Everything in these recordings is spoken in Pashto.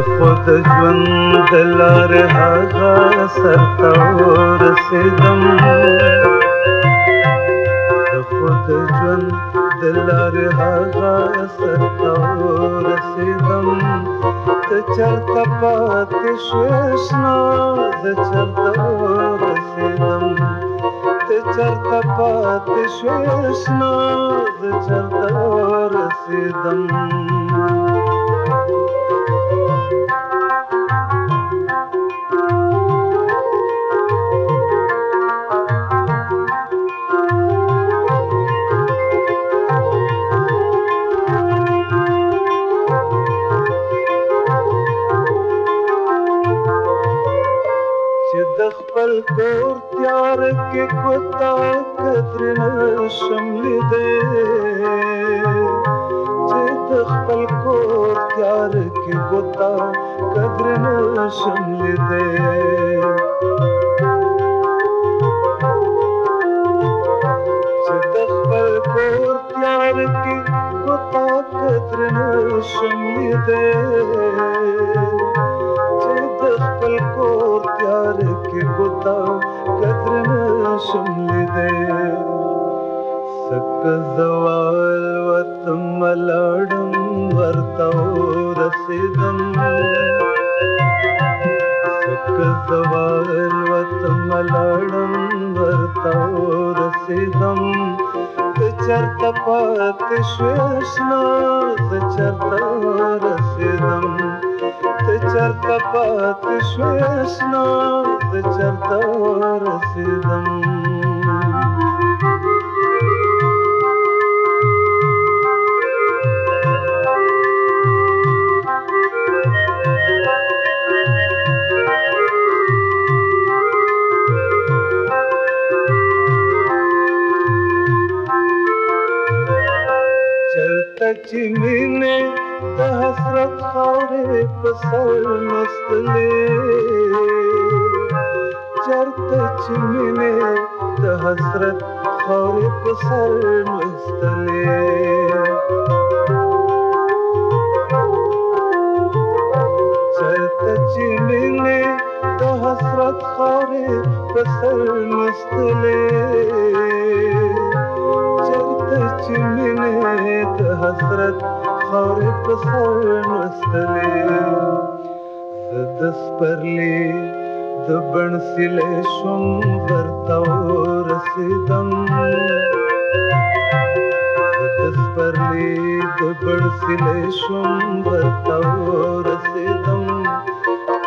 خود ژوند د لارې هغه سر ته ورسېدم د خود ژوند د لارې هغه سر ته ورسېدم ته چېرته پاتې شوې اشنا زه چېرته ورسېدم ته چېرته پاتې شوې اشنا زه چېرته ورسېدم د خپل کور تیار کې کوتا قدر نشم لیدې چې د خپل کور تیار کې کوتا قدر نشم لیدې چې د خپل کور تیار کې کوتا قدر نشم لیدې خپل کور تیار کې ګوتا قدر نشم لیدې سکه زوال وتم لاړم ورته ورسېدم سکه زوال وتم لاړم ورته ورسېدم ته چېرته پاتې شوې اشنا زه چېرته ورسېدم ته چېرته پاتې شوې اشنا زه چېرته ورسېدم چلته چې مینې د حسرت خاورې په سر نستلې چېرته چې مینې د حسرت خاورې په سر نستلې چېرته چې مینې د حسرت خاورې په سر نستلې چېرته چې مینې د حسرت خاورې په سر نستلې زه د سپرلي د بڼ سیلې شوم ورته ورسېدم زه د سپرلي د بڼ سیلې شوم ورته ورسېدم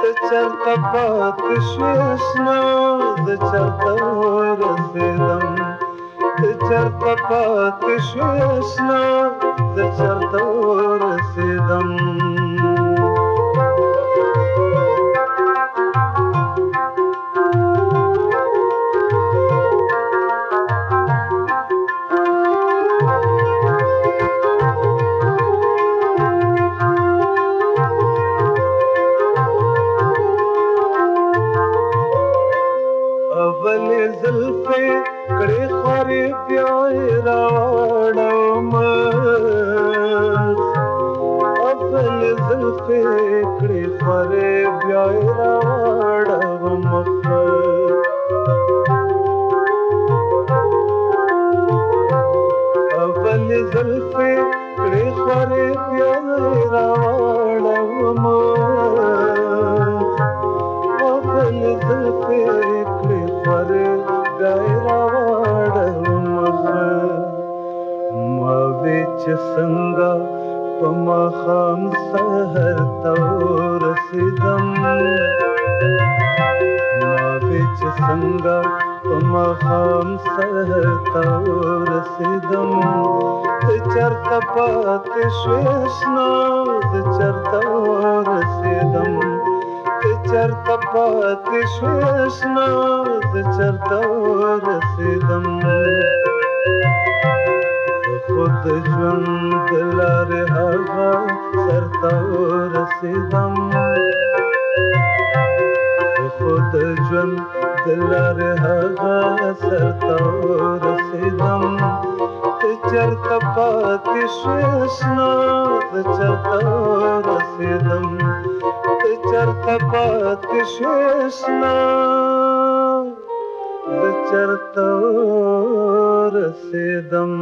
ته چېرته پاتې شوې اشنا زه چېرته ورسېدم ته چېرته پاتې شوې اشنا زه چېرته ورسېدم اولې زلفې کړې خوارې بیا یې راوړم اولې زلفې کړې خوارې بیا یې راوړم اولې زلفې کړې خوارې بیا یې راوړم اولې زلفې کړې خوارې بیا یې راوړم ما وې چې څنګه په ماښام سحر ته ورسېدم ما وې چې څنګه په ماښام سحر ته ورسېدم ته چېرته پاتې شوې اشنا زه چېرته ورسېدم ته چېرته پاتې شوې اشنا زه چېرته ورسېدم خود ژوند د لارې هغه سر ته ورسېدم خود ژوند د لارې هغه سر ته ورسېدم ته چېرته پاتې شوې اشنا زه रसेदम चरत शेषना चरत रसेदम